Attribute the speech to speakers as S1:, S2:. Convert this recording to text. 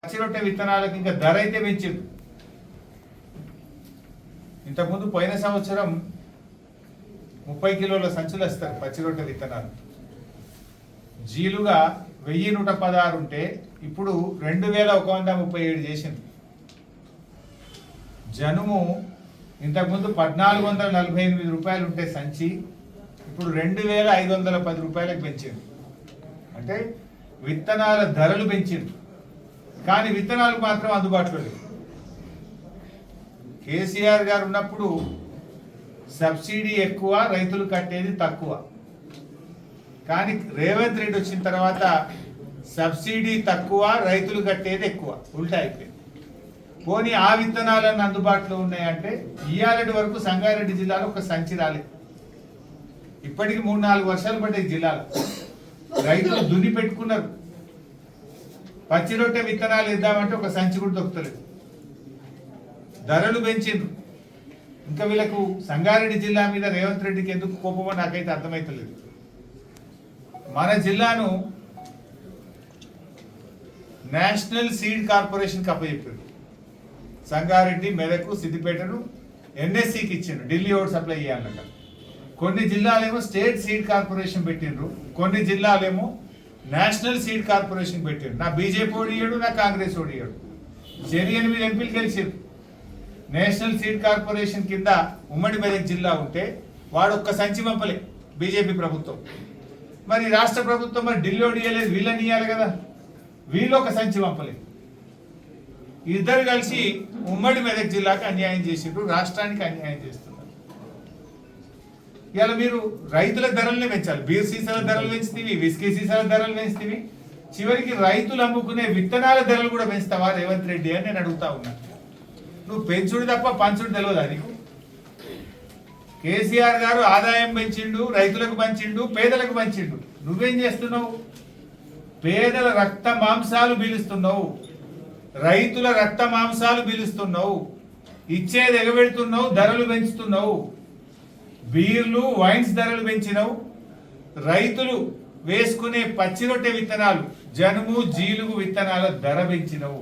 S1: పచ్చిరొట్టె విత్తనాలకు ఇంకా ధర అయితే పెంచింది. ఇంతకుముందు పోయిన సంవత్సరం 30 కిలోల సంచులు వస్తారు పచ్చిరొట్టె విత్తనాలు. జీలుగా 1116 ఉంటే ఇప్పుడు 2137 చేసింది. జనుము ఇంతకుముందు 1448 రూపాయలు ఉంటే సంచి ఇప్పుడు 2510 రూపాయలకు పెంచింది. అంటే విత్తనాల ధరలు పెంచింది, కానీ విత్తనాలు మాత్రం అందుబాటులో లేవు. కేసీఆర్ గారు ఉన్నప్పుడు సబ్సిడీ ఎక్కువ, రైతులు కట్టేది తక్కువ. కానీ రేవంత్ రెడ్డి వచ్చిన తర్వాత సబ్సిడీ తక్కువ, రైతులు కట్టేది ఎక్కువ, ఉల్టా అయిపోయింది. పోనీ ఆ విత్తనాలన్నీ అందుబాటులో ఉన్నాయంటే ఇయ్యాలటి వరకు సంగారెడ్డి జిల్లాలో ఒక సంచి రాలేదు. ఇప్పటికి 3-4 వర్షాలు పడ్డాయి జిల్లాలో. రైతులు దున్ని పెట్టుకున్నారు, పచ్చిరొట్టె విత్తనాలు ఇద్దామంటే ఒక సంచి కూడా దొరుకుతలేదు. ధరలు పెంచిండ్రు. ఇంకా వీళ్ళకు సంగారెడ్డి జిల్లా మీద రేవంత్ రెడ్డికి ఎందుకు కోపమో నాకైతే అర్థమవుతలేదు. మన జిల్లాను నేషనల్ సీడ్ కార్పొరేషన్కి అప్పచెప్పారు. సంగారెడ్డి, మెదక్, సిద్దిపేటను ఎన్ఎస్సికి ఇచ్చిండ్రు, ఢిల్లీ ఓట్ సప్లై చేయాలన్నట. కొన్ని జిల్లాలేమో స్టేట్ సీడ్ కార్పొరేషన్ పెట్టిండ్రు, కొన్ని జిల్లాలేమో నేషనల్ సీడ్ కార్పొరేషన్ పెట్టాడు. నా బీజేపీ ఓడియాడు, నా కాంగ్రెస్ ఓడియాడు. 8 ఎంపీలు గెలిచారు. నేషనల్ సీడ్ కార్పొరేషన్ కింద ఉమ్మడి మెదక్ జిల్లా ఉంటే వాడు ఒక్క సంచి పంపలే బీజేపీ ప్రభుత్వం. మరి రాష్ట్ర ప్రభుత్వం మరి ఢిల్లీ ఓడియలేదు, వీళ్ళని ఇవ్వాలి కదా, వీళ్ళు ఒక సంచి పంపలేదు. ఇద్దరు కలిసి ఉమ్మడి మెదక్ జిల్లాకి అన్యాయం చేసిండ్రు, రాష్ట్రానికి అన్యాయం చేస్తున్నారు. ఇలా మీరు రైతుల ధరలనే పెంచాలి. బీర్ సీసాల ధరలు పెంచుతీవి, విస్కీ సీసాల ధరలు పెంచుతీవి, చివరికి రైతులు అమ్ముకునే విత్తనాల ధరలు కూడా పెంచుతావా రేవంత్ రెడ్డి అని నేను అడుగుతా ఉన్నా. నువ్వు పెంచుడు తప్ప పంచుడు తెలియదా నీకు? కేసీఆర్ గారు ఆదాయం పెంచిండు, రైతులకు పంచిండు, పేదలకు పంచిండు. నువ్వేం చేస్తున్నావు? పేదల రక్త మాంసాలు పీలుస్తున్నావు, రైతుల రక్త మాంసాలు పీలుస్తున్నావు, ఇచ్చేది ఎగబెడుతున్నావు, ధరలు పెంచుతున్నావు. బీర్లు, వైన్స్ ధరలు పెంచినవు, రైతులు వేసుకునే పచ్చిరొట్టె విత్తనాలు, జనుము, జీలుగు విత్తనాల ధర పెంచినవు.